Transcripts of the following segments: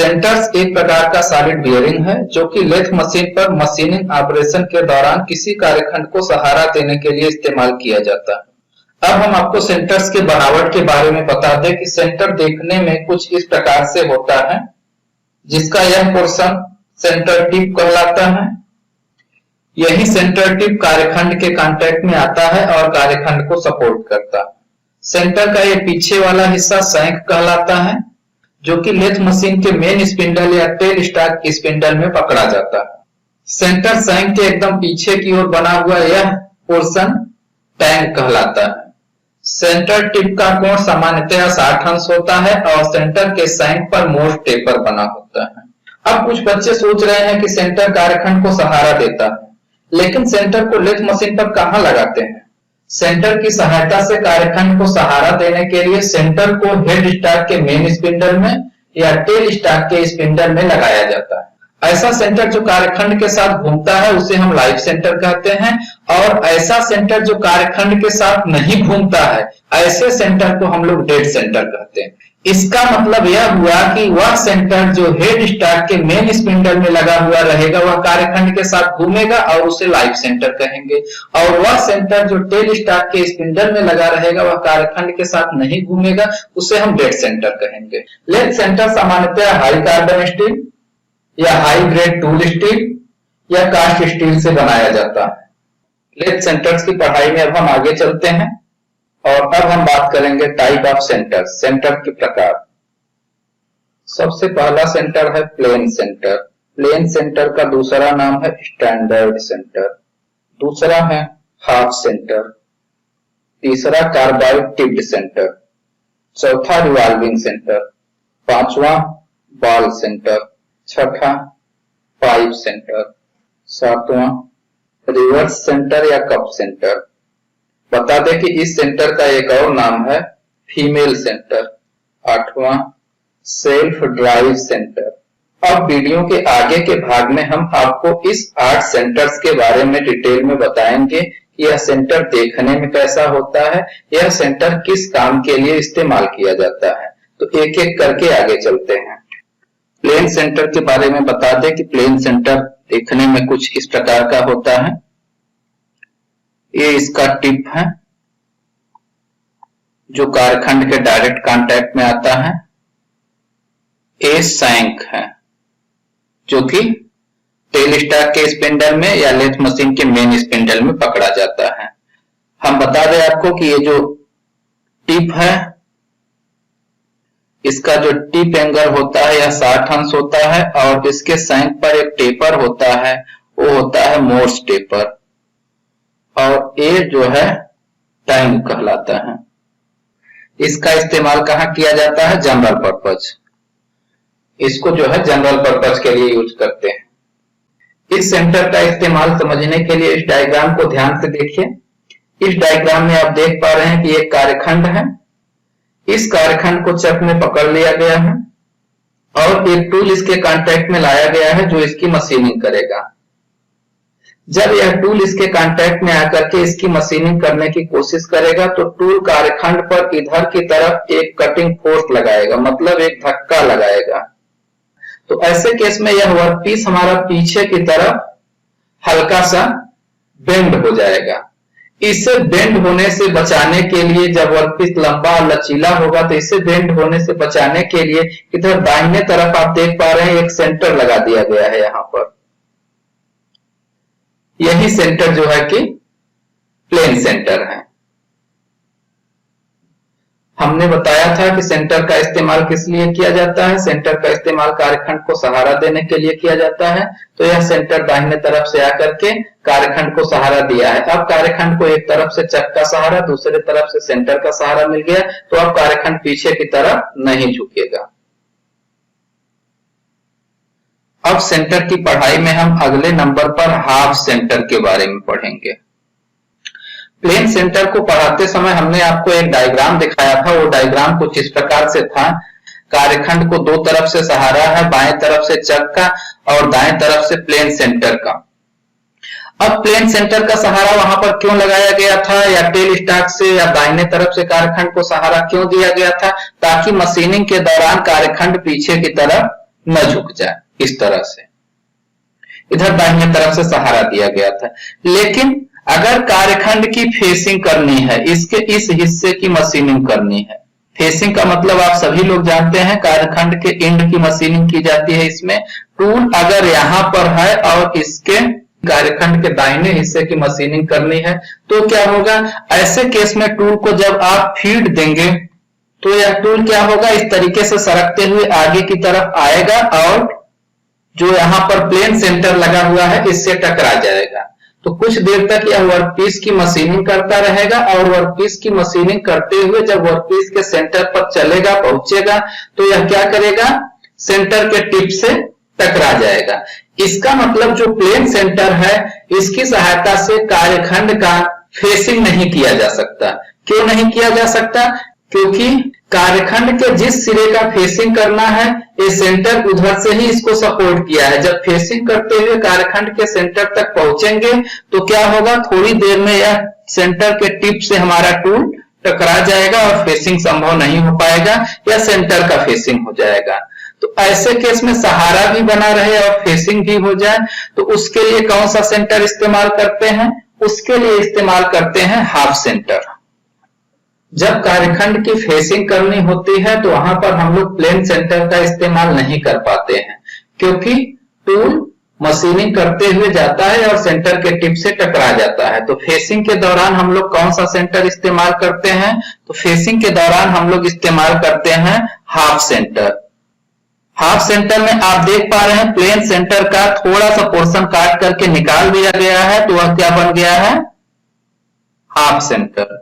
Centres एक प्रकार का सॉलिड बियरिंग है जो कि लेथ मशीन पर मशीनिंग ऑपरेशन के दौरान किसी कार्यखंड को सहारा देने के लिए इस्तेमाल किया जाता है। अब हम आपको सेंटर्स के बनावट के बारे में बता दें कि सेंटर देखने में कुछ इस प्रकार से होता है, जिसका यह पोर्शन सेंटर टिप कहलाता है। यही सेंटर टिप कार्यखंड के कांटेक्ट में आता है और कार्यखंड को सपोर्ट करता है। सेंटर का ये पीछे वाला हिस्सा शैंक कहलाता है, जो कि लेथ मशीन के मेन स्पिंडल या टेल स्टॉक स्पिंडल में पकड़ा जाता है। सेंटर शैंक के एकदम पीछे की ओर बना हुआ यह पोर्शन टैंक कहलाता है। सेंटर टिप का कोण सामान्यतः 60 अंश होता है और सेंटर के शैंक पर मोस्ट टेपर बना होता है। अब कुछ बच्चे सोच रहे हैं कि सेंटर कार्यखंड को सहारा देता है, लेकिन सेंटर को लेथ मशीन पर कहां लगाते हैं? सेंटर की सहायता से कार्यखंड को सहारा देने के लिए सेंटर को हेड स्टॉक के मेन स्पिंडल में या टेल स्टॉक के स्पिंडल में लगाया जाता है। ऐसा सेंटर जो कार्यखंड के साथ घूमता है उसे हम लाइव सेंटर कहते हैं, और ऐसा सेंटर जो कार्यखंड के साथ नहीं घूमता है ऐसे सेंटर को हम लोग डेड सेंटर कहते हैं। इसका मतलब यह हुआ कि वह सेंटर जो हेड स्टॉक के मेन स्पिंडल में लगा हुआ रहेगा वह कार्यखंड के साथ घूमेगा और उसे लाइव सेंटर कहेंगे, और वह सेंटर जो टेल स्टॉक के स्पिंडल में लगा रहेगा वह कार्यखंड के साथ नहीं घूमेगा, उसे हम डेड सेंटर कहेंगे। लेथ सेंटर सामान्यतः हाई कार्बन स्टील या हाई ग्रेड टूल स्टील या कास्ट स्टील से बनाया जाता है। लेथ सेंटर्स की पढ़ाई में अब हम आगे चलते हैं और अब हम बात करेंगे टाइप ऑफ सेंटर, सेंटर के प्रकार। सबसे पहला सेंटर है प्लेन सेंटर। प्लेन सेंटर का दूसरा नाम है स्टैंडर्ड सेंटर, दूसरा है हाफ सेंटर, तीसरा कार्बाइड टिप्ड सेंटर, चौथा रिवॉल्विंग सेंटर, पांचवा बॉल सेंटर, छठा पाइप सेंटर, सातवां रिवर्स सेंटर या कप सेंटर। बता दें कि इस सेंटर का एक और नाम है फीमेल सेंटर। आठवां सेल्फ ड्राइव सेंटर। अब वीडियो के आगे के भाग में हम आपको इस 8 सेंटर्स के बारे में डिटेल में बताएंगे कि यह सेंटर देखने में कैसा होता है, यह सेंटर किस काम के लिए इस्तेमाल किया जाता है। तो एक एक करके आगे चलते हैं। प्लेन सेंटर के बारे में बता दें कि प्लेन सेंटर देखने में कुछ इस प्रकार का होता है। ये इसका टिप है जो कार्यखंड के डायरेक्ट कांटेक्ट में आता है। ए शैंक है जो कि टेल स्टॉक के स्पिंडल में या लेथ मशीन के मेन स्पिंडल में पकड़ा जाता है। हम बता दें आपको कि ये जो टिप है इसका जो टिप एंगल होता है यह 60 अंश होता है और इसके शैंक पर एक टेपर होता है, वो होता है मोर्स टेपर, और ये जो है टैंक कहलाता है। इसका इस्तेमाल कहाँ किया जाता है? General purpose. इसको जो है जनरल पर्पज के लिए यूज करते हैं। इस सेंटर का इस्तेमाल समझने के लिए इस डायग्राम को ध्यान से देखिए। इस डायग्राम में आप देख पा रहे हैं कि एक कार्यखंड है। इस कार्यखंड को चक में पकड़ लिया गया है और एक टूल इसके कांटेक्ट में लाया गया है जो इसकी मशीनिंग करेगा। जब यह टूल इसके कांटेक्ट में आकर के इसकी मशीनिंग करने की कोशिश करेगा तो टूल कार्यखंड पर इधर की तरफ एक कटिंग फोर्स लगाएगा, मतलब एक धक्का लगाएगा। तो ऐसे केस में यह वर्कपीस हमारा पीछे की तरफ हल्का सा बेंड हो जाएगा। इसे बेंड होने से बचाने के लिए, जब वर्कपीस लंबा और लचीला होगा तो इसे बेंड होने से बचाने के लिए इधर दाहिने तरफ आप देख पा रहे हैं एक सेंटर लगा दिया गया है। यहाँ पर यही सेंटर जो है कि प्लेन सेंटर है। हमने बताया था कि सेंटर का इस्तेमाल किस लिए किया जाता है। सेंटर का इस्तेमाल कार्यखंड को सहारा देने के लिए किया जाता है। तो यह सेंटर दाहिने तरफ से आकर के कार्यखंड को सहारा दिया है। अब कार्यखंड को एक तरफ से चक का सहारा, दूसरे तरफ से सेंटर का सहारा मिल गया, तो अब कार्यखंड पीछे की तरफ नहीं झुकेगा। अब सेंटर की पढ़ाई में हम अगले नंबर पर हाफ सेंटर के बारे में पढ़ेंगे। प्लेन सेंटर को पढ़ाते समय हमने आपको एक डायग्राम दिखाया था। वो डायग्राम कुछ इस प्रकार से था। कार्यखंड को दो तरफ से सहारा है, बाएं तरफ से चक का और दाएं तरफ से प्लेन सेंटर का। अब प्लेन सेंटर का सहारा वहां पर क्यों लगाया गया था, या टेल स्टॉक से या दाहिने तरफ से कार्यखंड को सहारा क्यों दिया गया था? ताकि मशीनिंग के दौरान कार्यखंड पीछे की तरफ न झुक जाए, इस तरह से इधर दाहिने तरफ से सहारा दिया गया था। लेकिन अगर कार्यखंड की फेसिंग करनी है, इसके इस हिस्से की मशीनिंग करनी है, फेसिंग का मतलब आप सभी लोग जानते हैं, कार्यखंड के एंड की मशीनिंग की जाती है। इसमें टूल अगर यहां पर है और इसके कार्यखंड के दाहिने हिस्से की मशीनिंग करनी है तो क्या होगा, ऐसे केस में टूल को जब आप फीड देंगे तो यह टूल क्या होगा, इस तरीके से सरकते हुए आगे की तरफ आएगा और जो यहाँ पर प्लेन सेंटर लगा हुआ है इससे टकरा जाएगा। तो कुछ देर तक यह वर्कपीस की मशीनिंग करता रहेगा और वर्कपीस की मशीनिंग करते हुए जब वर्कपीस के सेंटर पर चलेगा, पहुंचेगा, तो यह क्या करेगा, सेंटर के टिप से टकरा जाएगा। इसका मतलब जो प्लेन सेंटर है इसकी सहायता से कार्यखंड का फेसिंग नहीं किया जा सकता। क्यों नहीं किया जा सकता, क्योंकि कार्यखंड के जिस सिरे का फेसिंग करना है ये सेंटर उधर से ही इसको सपोर्ट किया है। जब फेसिंग करते हुए कार्यखंड के सेंटर तक पहुंचेंगे तो क्या होगा, थोड़ी देर में यह सेंटर के टिप से हमारा टूल टकरा जाएगा और फेसिंग संभव नहीं हो पाएगा या सेंटर का फेसिंग हो जाएगा। तो ऐसे केस में सहारा भी बना रहे और फेसिंग भी हो जाए तो उसके लिए कौन सा सेंटर इस्तेमाल करते हैं, उसके लिए इस्तेमाल करते हैं हाफ सेंटर। जब कार्यखंड की फेसिंग करनी होती है तो वहां पर हम लोग प्लेन सेंटर का इस्तेमाल नहीं कर पाते हैं, क्योंकि टूल मशीनिंग करते हुए जाता है और सेंटर के टिप से टकरा जाता है। तो फेसिंग के दौरान हम लोग कौन सा सेंटर इस्तेमाल करते हैं, तो फेसिंग के दौरान हम लोग इस्तेमाल करते हैं हाफ सेंटर। हाफ सेंटर में आप देख पा रहे हैं प्लेन सेंटर का थोड़ा सा पोर्शन काट करके निकाल दिया गया है, तो वह क्या बन गया है, हाफ सेंटर।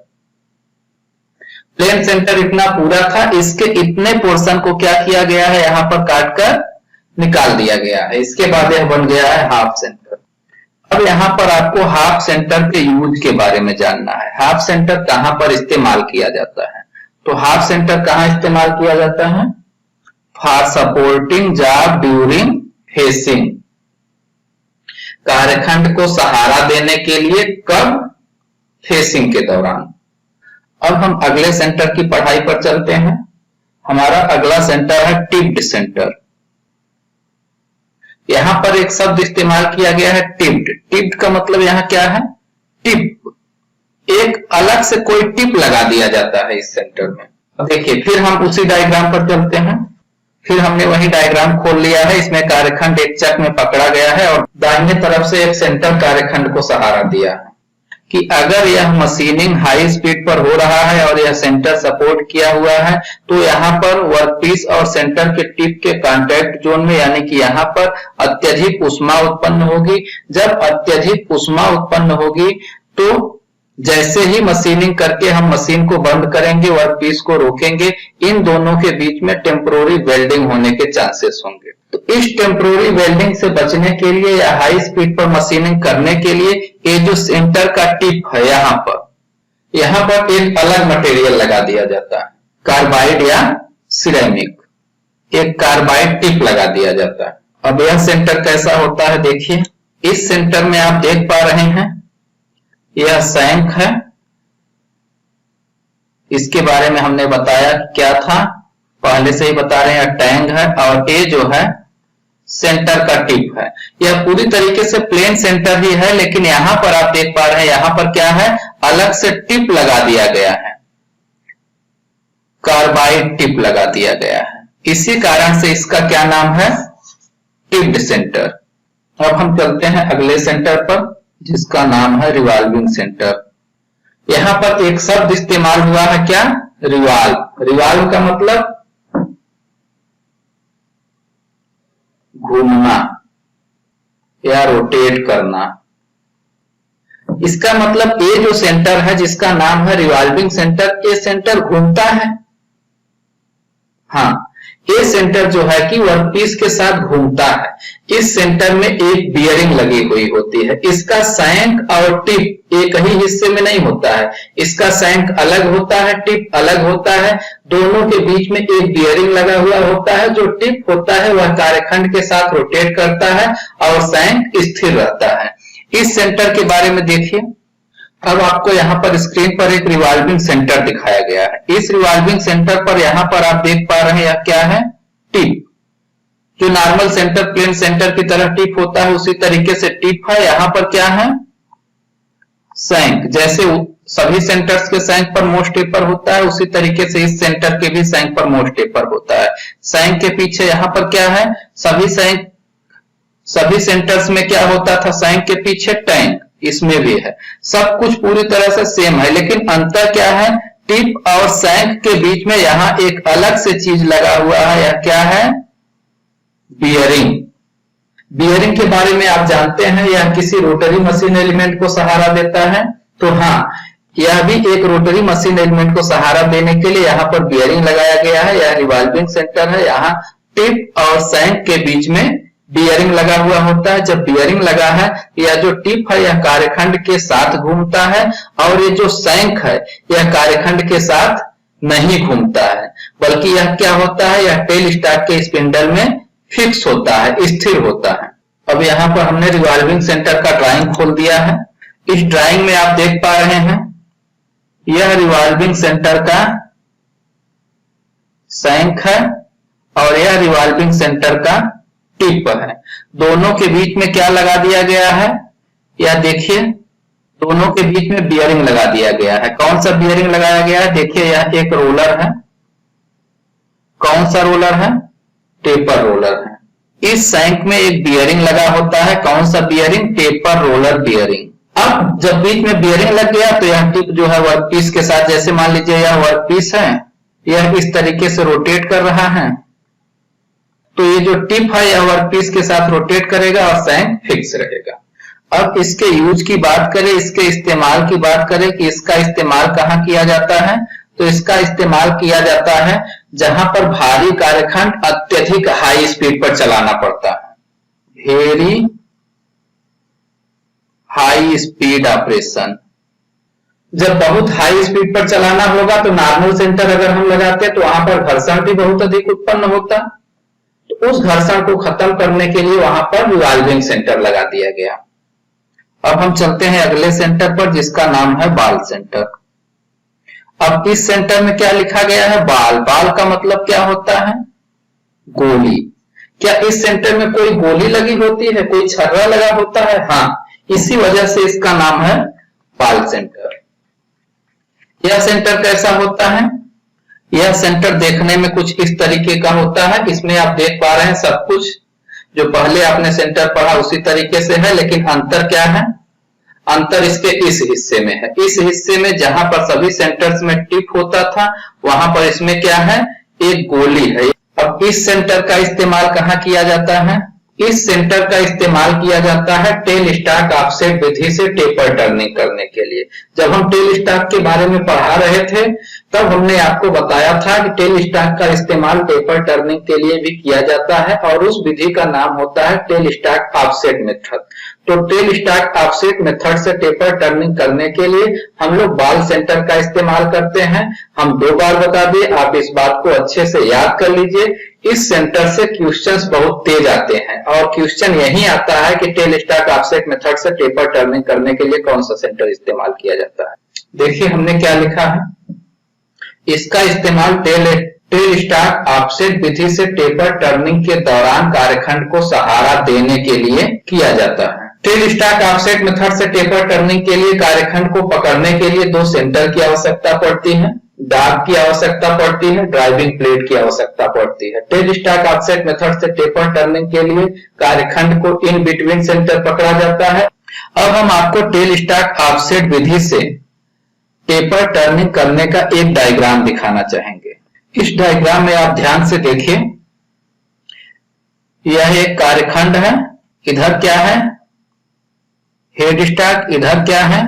प्लेन सेंटर इतना पूरा था, इसके इतने पोर्शन को क्या किया गया है, यहां पर काट कर निकाल दिया गया है, इसके बाद यह बन गया है हाफ सेंटर। अब यहां पर आपको हाफ सेंटर के यूज के बारे में जानना है। हाफ सेंटर कहां पर इस्तेमाल किया जाता है, तो हाफ सेंटर कहां इस्तेमाल किया जाता है, for supporting job during facing, कार्यखंड को सहारा देने के लिए, कब, फेसिंग के दौरान। अब हम अगले सेंटर की पढ़ाई पर चलते हैं। हमारा अगला सेंटर है टिप्ड सेंटर। यहां पर एक शब्द इस्तेमाल किया गया है टिप्ड। टिप्ड का मतलब यहां क्या है, टिप, एक अलग से कोई टिप लगा दिया जाता है इस सेंटर में। अब देखिए फिर हम उसी डायग्राम पर चलते हैं। फिर हमने वही डायग्राम खोल लिया है, इसमें कार्यखंड एक चक में पकड़ा गया है और दाहिने तरफ से एक सेंटर कार्यखंड को सहारा दिया है कि अगर यह मशीनिंग हाई स्पीड पर हो रहा है और यह सेंटर सपोर्ट किया हुआ है तो यहाँ पर वर्कपीस और सेंटर के टिप के कांटेक्ट जोन में, यानी कि यहाँ पर अत्यधिक ऊष्मा उत्पन्न होगी। जब अत्यधिक ऊष्मा उत्पन्न होगी तो जैसे ही मशीनिंग करके हम मशीन को बंद करेंगे, वर्कपीस को रोकेंगे, इन दोनों के बीच में टेम्पोररी वेल्डिंग होने के चांसेस होंगे। तो इस टेम्पोररी वेल्डिंग से बचने के लिए या हाई स्पीड पर मशीनिंग करने के लिए ये जो सेंटर का टिप है यहाँ पर एक अलग मटेरियल लगा दिया जाता है, कार्बाइड या सिरेमिक, एक कार्बाइड टिप लगा दिया जाता है। अब यह सेंटर कैसा होता है, देखिए इस सेंटर में आप देख पा रहे हैं यह सैंक है, इसके बारे में हमने बताया क्या था, पहले से ही बता रहे हैं, टैंक है और ये जो है सेंटर का टिप है। यह पूरी तरीके से प्लेन सेंटर ही है, लेकिन यहां पर आप देख पा रहे हैं यहां पर क्या है, अलग से टिप लगा दिया गया है, कार्बाइड टिप लगा दिया गया है। इसी कारण से इसका क्या नाम है, टिप्ड सेंटर। अब हम चलते हैं अगले सेंटर पर जिसका नाम है रिवॉल्विंग सेंटर। यहां पर एक शब्द इस्तेमाल हुआ है क्या, रिवॉल्व। रिवॉल्व का मतलब घूमना या रोटेट करना। इसका मतलब ये जो सेंटर है जिसका नाम है रिवॉल्विंग सेंटर, ये सेंटर घूमता है। हाँ, ये सेंटर जो है कि वर्कपीस के साथ घूमता है। इस सेंटर में एक बियरिंग लगी हुई होती है। इसका सैंक और टिप एक ही हिस्से में नहीं होता है, इसका सैंक अलग होता है, टिप अलग होता है। दोनों के बीच में एक बियरिंग लगा हुआ होता है। जो टिप होता है वह कार्यखंड के साथ रोटेट करता है और सैंक स्थिर रहता है। इस सेंटर के बारे में देखिए। अब आपको यहाँ पर स्क्रीन पर एक रिवॉल्विंग सेंटर दिखाया गया है। इस रिवॉल्विंग सेंटर पर यहाँ पर आप देख पा रहे हैं क्या है, टिप। जो नॉर्मल सेंटर प्लेन सेंटर की तरह टिप होता है उसी तरीके से टिप है। यहां पर क्या है, सैंक। जैसे सभी सेंटर्स के सैंक पर मोस्ट टेपर होता है उसी तरीके से इस सेंटर के भी सैंक पर मोस्ट टेपर होता है। सैंक के पीछे यहां पर क्या है, सभी सेंटर्स में क्या होता था, सैंक के पीछे टैंक, इसमें भी है। सब कुछ पूरी तरह से सेम है, लेकिन अंतर क्या है, टिप और सैंक के बीच में यहां एक अलग से चीज लगा हुआ है। यह क्या है, बियरिंग। बियरिंग के बारे में आप जानते हैं, यह किसी रोटरी मशीन एलिमेंट को सहारा देता है। तो हाँ, यह भी एक रोटरी मशीन एलिमेंट को सहारा देने के लिए यहाँ पर बियरिंग लगाया गया है। यह रिवॉल्विंग सेंटर है। यहाँ टिप और सैंक के बीच में बियरिंग लगा हुआ होता है। जब बियरिंग लगा है, यह जो टिप है यह कार्यखंड के साथ घूमता है, और ये जो सैंक है यह कार्यखंड के साथ नहीं घूमता है, बल्कि यह क्या होता है, यह टेल स्टॉक के स्पिंडल में फिक्स होता है, स्थिर होता है। अब यहाँ पर हमने रिवॉल्विंग सेंटर का ड्राइंग खोल दिया है। इस ड्राइंग में आप देख पा रहे हैं, यह रिवॉल्विंग सेंटर का सैंक है और यह रिवॉल्विंग सेंटर का टिप है। दोनों के बीच में क्या लगा दिया गया है, यह देखिए, दोनों के बीच में बियरिंग लगा दिया गया है। कौन सा बियरिंग लगाया गया है, देखिए यह एक रोलर है। कौन सा रोलर है, टेपर रोलर है। इस सैंक में एक बियरिंग लगा होता है। कौन सा बियरिंग, टेपर रोलर बियरिंग। अब जब बीच में बियरिंग लग गया तो यह टिप जो है वर्कपीस के साथ, जैसे मान लीजिए यह वर्कपीस है, यह इस तरीके से रोटेट कर रहा है, तो ये जो टिप है यह वर्कपीस के साथ रोटेट करेगा और सैंक फिक्स रहेगा। अब इसके यूज की बात करें, इसके इस्तेमाल की बात करें कि इसका इस्तेमाल कहाँ किया जाता है, तो इसका इस्तेमाल किया जाता है जहां पर भारी कार्यखंड अत्यधिक हाई स्पीड पर चलाना पड़ता है। Very high speed operation. जब बहुत हाई स्पीड पर चलाना होगा तो नॉर्मल सेंटर अगर हम लगाते तो वहां पर घर्षण भी बहुत अधिक उत्पन्न होता, तो उस घर्षण को खत्म करने के लिए वहां पर रिवॉल्विंग सेंटर लगा दिया गया। अब हम चलते हैं अगले सेंटर पर, जिसका नाम है बॉल सेंटर। अब इस सेंटर में क्या लिखा गया है, बॉल। बॉल का मतलब क्या होता है, गोली। क्या इस सेंटर में कोई गोली लगी होती है, कोई छर्रा लगा होता है? हाँ, इसी वजह से इसका नाम है बॉल सेंटर। यह सेंटर कैसा होता है, यह सेंटर देखने में कुछ इस तरीके का होता है। इसमें आप देख पा रहे हैं सब कुछ जो पहले आपने सेंटर पढ़ा उसी तरीके से है, लेकिन अंतर क्या है, अंतर इसके इस हिस्से में है। इस हिस्से में जहां पर सभी सेंटर्स में टिप होता था, वहां पर इसमें क्या है, एक गोली है। अब इस सेंटर का इस्तेमाल कहाँ किया जाता है, इस सेंटर का इस्तेमाल किया जाता है टेल स्टॉक ऑफसेट विधि से टेपर टर्निंग करने के लिए। जब हम टेल स्टॉक के बारे में पढ़ा रहे थे तब हमने आपको बताया था कि टेल स्टॉक का इस्तेमाल टेपर टर्निंग के लिए भी किया जाता है, और उस विधि का नाम होता है टेल स्टॉक ऑफसेट मेथड। तो टेल स्टॉक ऑफसेट मेथड से टेपर टर्निंग करने के लिए हम लोग बॉल सेंटर का इस्तेमाल करते हैं। हम 2 बार बता दिए, आप इस बात को अच्छे से याद कर लीजिए। इस सेंटर से क्वेश्चंस बहुत तेज आते हैं, और क्वेश्चन यही आता है कि टेल स्टॉक ऑफसेट मेथड से टेपर टर्निंग करने के लिए कौन सा सेंटर इस्तेमाल किया जाता है। देखिए हमने क्या लिखा है, इसका इस्तेमाल टेल स्टॉक ऑफसेट विधि से टेपर टर्निंग के दौरान कार्यखंड को सहारा देने के लिए किया जाता है। टेल स्टॉक ऑफसेट मेथड से टेपर टर्निंग के लिए कार्यखंड को पकड़ने के लिए 2 सेंटर की आवश्यकता पड़ती है, दाब की आवश्यकता पड़ती है, ड्राइविंग प्लेट की आवश्यकता पड़ती है। टेल स्टॉक ऑफसेट मेथड से टेपर टर्निंग के लिए कार्यखंड को इन बिटवीन सेंटर पकड़ा जाता है। अब हम आपको टेल स्टॉक ऑफसेट विधि से टेपर टर्निंग करने का एक डायग्राम दिखाना चाहेंगे। इस डायग्राम में आप ध्यान से देखिए, यह एक कार्यखंड है। इधर क्या है, हेड स्टॉक, इधर क्या है,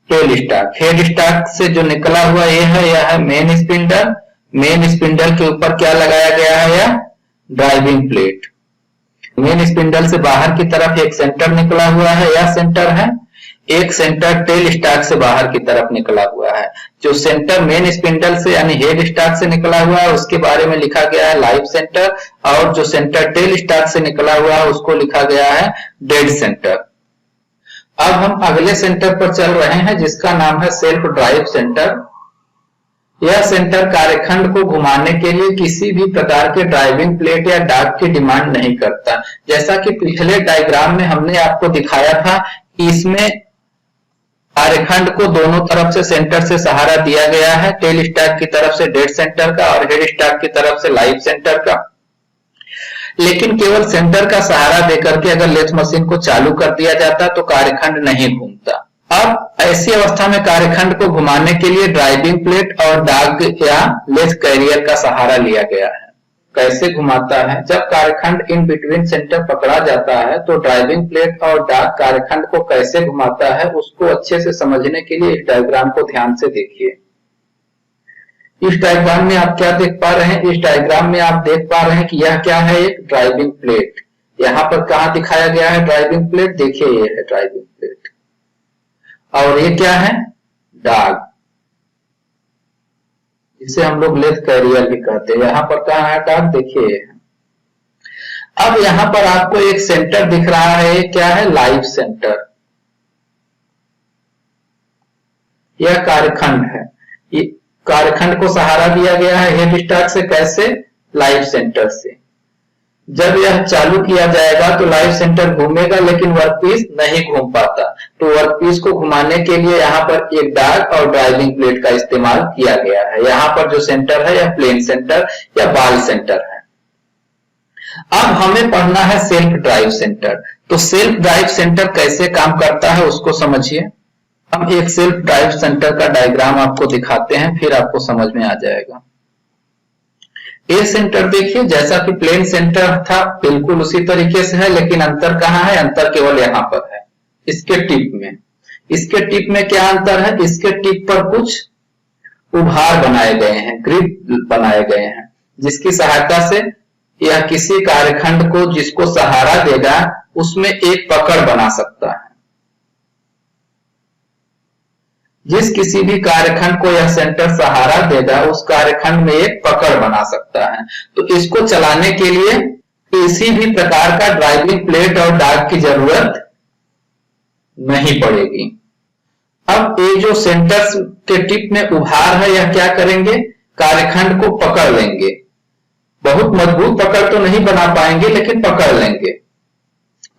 टेल स्टॉक। हेड स्टॉक से जो निकला हुआ ये है, यह है मेन स्पिंडल। मेन स्पिंडल के ऊपर क्या लगाया गया है, यह ड्राइविंग प्लेट। मेन स्पिंडल से बाहर की तरफ एक सेंटर निकला हुआ है, यह सेंटर है। एक सेंटर टेल स्टॉक से बाहर की तरफ निकला हुआ है। जो सेंटर मेन स्पिंडल से यानी हेड स्टॉक से निकला हुआ है उसके बारे में लिखा गया है लाइव सेंटर, और जो सेंटर टेल स्टॉक से निकला हुआ है उसको लिखा गया है डेड सेंटर। अब हम अगले सेंटर पर चल रहे हैं जिसका नाम है सेल्फ ड्राइव सेंटर। यह सेंटर कार्यखंड को घुमाने के लिए किसी भी प्रकार के ड्राइविंग प्लेट या डाक की डिमांड नहीं करता। जैसा कि पिछले डायग्राम में हमने आपको दिखाया था कि इसमें कार्यखंड को दोनों तरफ से सेंटर से सहारा दिया गया है, टेल स्टैक की तरफ से डेड सेंटर का और हेड स्टैक की तरफ से लाइव सेंटर का। लेकिन केवल सेंटर का सहारा देकर के अगर लेथ मशीन को चालू कर दिया जाता तो कार्यखंड नहीं घूमता। अब ऐसी अवस्था में कार्यखंड को घुमाने के लिए ड्राइविंग प्लेट और डाग या लेथ कैरियर का सहारा लिया गया है। कैसे घुमाता है? जब कार्यखंड इन बिटवीन सेंटर पकड़ा जाता है तो ड्राइविंग प्लेट और डाग कार्यखंड को कैसे घुमाता है उसको अच्छे से समझने के लिए इस डायग्राम को ध्यान से देखिए। इस डायग्राम में आप क्या देख पा रहे हैं? इस डायग्राम में आप देख पा रहे हैं कि यह क्या है? एक ड्राइविंग प्लेट। यहाँ पर कहाँ दिखाया गया है ड्राइविंग प्लेट? देखिए ये है ड्राइविंग प्लेट। और ये क्या है? डाग, जिसे हम लोग लेथ कैरियर भी कहते हैं। यहाँ पर कहाँ है डाग? देखिए। अब यहाँ पर आपको एक सेंटर दिख रहा है, क्या है? Live centre. यह कार्यखंड है। ये कार्यखंड को सहारा दिया गया है हेड स्टार्ट से। कैसे? लाइव सेंटर से। जब यह चालू किया जाएगा तो लाइव सेंटर घूमेगा लेकिन वर्कपीस नहीं घूम पाता। तो वर्कपीस को घुमाने के लिए यहाँ पर एक डाग और ड्राइविंग प्लेट का इस्तेमाल किया गया है। यहाँ पर जो सेंटर है यह प्लेन सेंटर या बाल सेंटर है। अब हमें पढ़ना है सेल्फ ड्राइव सेंटर। तो सेल्फ ड्राइव सेंटर कैसे काम करता है उसको समझिए। हम एक सेल्फ ड्राइव सेंटर का डायग्राम आपको दिखाते हैं, फिर आपको समझ में आ जाएगा। ए सेंटर देखिए, जैसा कि प्लेन सेंटर था बिल्कुल उसी तरीके से है, लेकिन अंतर कहाँ है? अंतर केवल यहाँ पर है, इसके टिप में। इसके टिप में क्या अंतर है? इसके टिप पर कुछ उभार बनाए गए हैं, ग्रिप बनाए गए हैं, जिसकी सहायता से यह किसी कार्यखंड को जिसको सहारा देगा उसमें एक पकड़ बना सकता है। जिस किसी भी कार्यखंड को यह सेंटर सहारा देगा उस कार्यखंड में एक पकड़ बना सकता है। तो इसको चलाने के लिए किसी भी प्रकार का ड्राइविंग प्लेट और डाग की जरूरत नहीं पड़ेगी। अब ये जो सेंटर के टिप में उभार है यह क्या करेंगे? कार्यखंड को पकड़ लेंगे। बहुत मजबूत पकड़ तो नहीं बना पाएंगे लेकिन पकड़ लेंगे।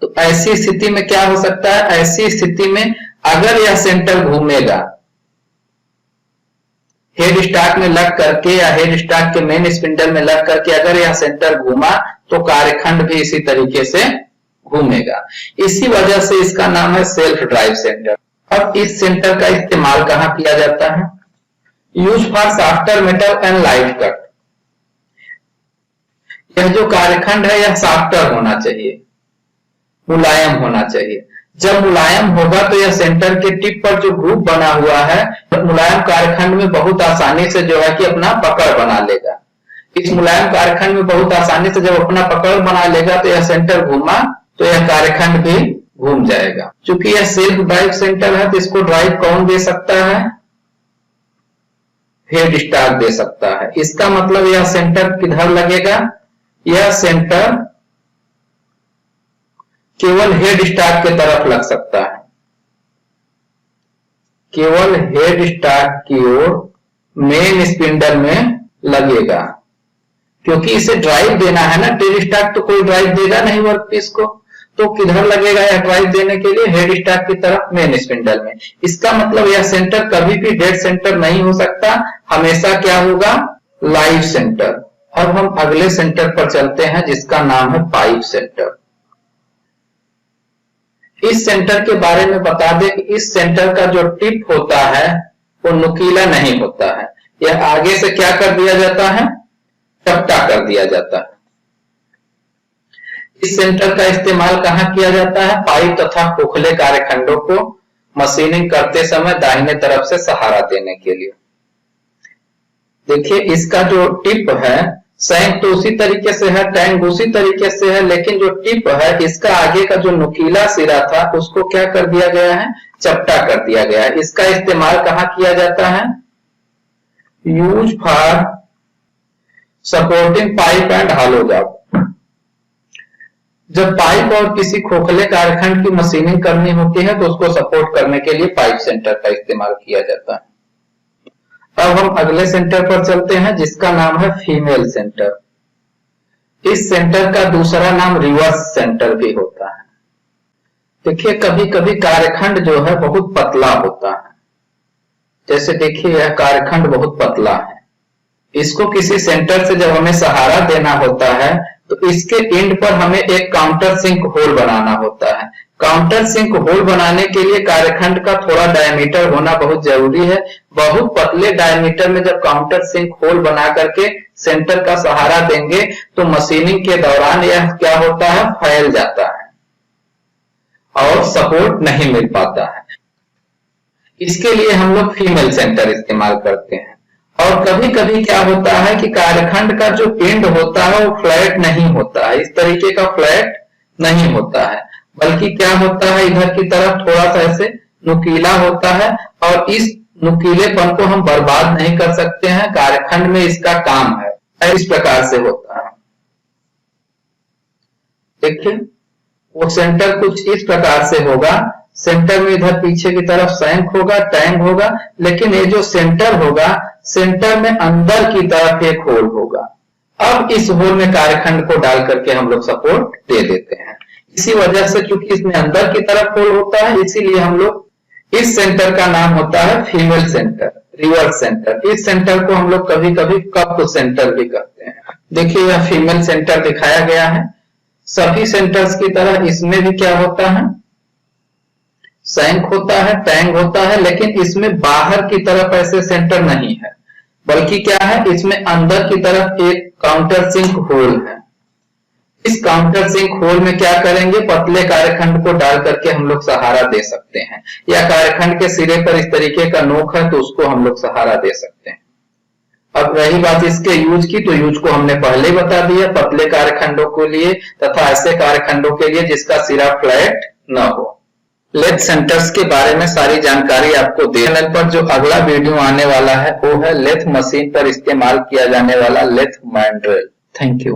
तो ऐसी स्थिति में क्या हो सकता है? ऐसी स्थिति में अगर यह सेंटर घूमेगा हेड स्टार्ट में लग करके या हेड स्टार्ट के मेन स्पिंडल में लग करके अगर यह सेंटर घूमा तो कार्यखंड भी इसी तरीके से घूमेगा। इसी वजह से इसका नाम है सेल्फ ड्राइव सेंटर। अब इस सेंटर का इस्तेमाल कहां किया जाता है? Use for softer metal and light cut. यह जो कार्यखंड है यह सॉफ्टर होना चाहिए, मुलायम होना चाहिए। जब मुलायम होगा तो यह सेंटर के टिप पर जो ग्रुप बना हुआ है मुलायम कार्यखंड में बहुत आसानी से जो है कि अपना पकड़ बना लेगा। इस मुलायम कार्यखंड में बहुत आसानी से जब अपना पकड़ बना लेगा तो यह सेंटर घूमा तो यह कार्यखंड भी घूम जाएगा। चूंकि यह सेल्फ ड्राइव सेंटर है तो इसको ड्राइव कौन दे सकता है? हेड स्टार्ट दे सकता है। इसका मतलब यह सेंटर किधर लगेगा? यह सेंटर केवल हेड स्टार्ट की तरफ लग सकता है, केवल हेड स्टार्ट की ओर मेन स्पिंडल में लगेगा, क्योंकि इसे ड्राइव देना है ना। टेल स्टार्ट तो कोई ड्राइव देगा नहीं वर्कपीस को, तो किधर लगेगा यह ड्राइव देने के लिए? हेड स्टार्ट की तरफ मेन स्पिंडल में। इसका मतलब यह सेंटर कभी भी डेड सेंटर नहीं हो सकता, हमेशा क्या होगा? Live centre. अब हम अगले सेंटर पर चलते हैं जिसका नाम है पाइप सेंटर। इस सेंटर के बारे में बता दें कि इस सेंटर का जो टिप होता है वो नुकीला नहीं होता है। यह आगे से क्या कर दिया जाता है? चपटा कर दिया जाता है। इस सेंटर का इस्तेमाल कहां किया जाता है? पाइप तथा खोखले कार्यखंडों को मशीनिंग करते समय दाहिने तरफ से सहारा देने के लिए। देखिए इसका जो टिप है सैंक तो उसी तरीके से है, टैंक उसी तरीके से है, लेकिन जो टिप है इसका आगे का जो नुकीला सिरा था उसको क्या कर दिया गया है? चपटा कर दिया गया है। इसका इस्तेमाल कहां किया जाता है? Use for supporting pipe and hollow job. जब पाइप और किसी खोखले कार्यखंड की मशीनिंग करनी होती है तो उसको सपोर्ट करने के लिए पाइप सेंटर का इस्तेमाल किया जाता है। अब हम अगले सेंटर पर चलते हैं जिसका नाम है फीमेल सेंटर। इस सेंटर का दूसरा नाम रिवर्स सेंटर भी होता है। देखिए कभी कभी कार्यखंड जो है बहुत पतला होता है, जैसे देखिए यह कार्यखंड बहुत पतला है। इसको किसी सेंटर से जब हमें सहारा देना होता है तो इसके एंड पर हमें एक काउंटर सिंक होल बनाना होता है। काउंटर सिंक होल बनाने के लिए कार्यखंड का थोड़ा डायमीटर होना बहुत जरूरी है। बहुत पतले डायमीटर में जब काउंटर सिंक होल बना करके सेंटर का सहारा देंगे तो मशीनिंग के दौरान यह क्या होता है, फैल जाता है और सपोर्ट नहीं मिल पाता है। इसके लिए हम लोग फीमेल सेंटर इस्तेमाल करते हैं। और कभी कभी क्या होता है कि कार्यखंड का जो एंड होता है वो फ्लैट नहीं होता है, इस तरीके का फ्लैट नहीं होता है, बल्कि क्या होता है इधर की तरफ थोड़ा सा ऐसे नुकीला होता है। और इस नुकीलेपन को हम बर्बाद नहीं कर सकते हैं, कार्यखंड में इसका काम है। इस प्रकार से होता है। देखिए वो सेंटर कुछ इस प्रकार से होगा। सेंटर में इधर पीछे की तरफ सैंक होगा, टैंक होगा, लेकिन ये जो सेंटर होगा, सेंटर में अंदर की तरफ एक होल होगा। अब इस होल में कार्यखंड को डाल करके हम लोग सपोर्ट दे देते हैं। इसी वजह से क्योंकि इसमें अंदर की तरफ होल होता है, इसीलिए हम लोग इस सेंटर का नाम होता है फीमेल सेंटर, रिवर्स सेंटर। इस सेंटर को हम लोग कभी कभी कप सेंटर भी कहते हैं। देखिए यह फीमेल सेंटर दिखाया गया है। सभी सेंटर्स की तरह इसमें भी क्या होता है, सैंक होता है, टैंक होता है, लेकिन इसमें बाहर की तरफ ऐसे सेंटर नहीं है, बल्कि क्या है, इसमें अंदर की तरफ एक काउंटर सिंक होल है। इस काउंटर सिंक होल में क्या करेंगे, पतले कार्यखंड को डाल करके हम लोग सहारा दे सकते हैं, या कार्यखंड के सिरे पर इस तरीके का नोक है तो उसको हम लोग सहारा दे सकते हैं। अब रही बात इसके यूज की, तो यूज को हमने पहले ही बता दिया, पतले कार्यखंडों के लिए तथा ऐसे कार्यखंडों के लिए जिसका सिरा फ्लैट न हो। लेथ सेंटर्स के बारे में सारी जानकारी आपको चैनल पर जो अगला वीडियो आने वाला है वो है लेथ मशीन पर इस्तेमाल किया जाने वाला लेथ मैंड्रेल। Thank you.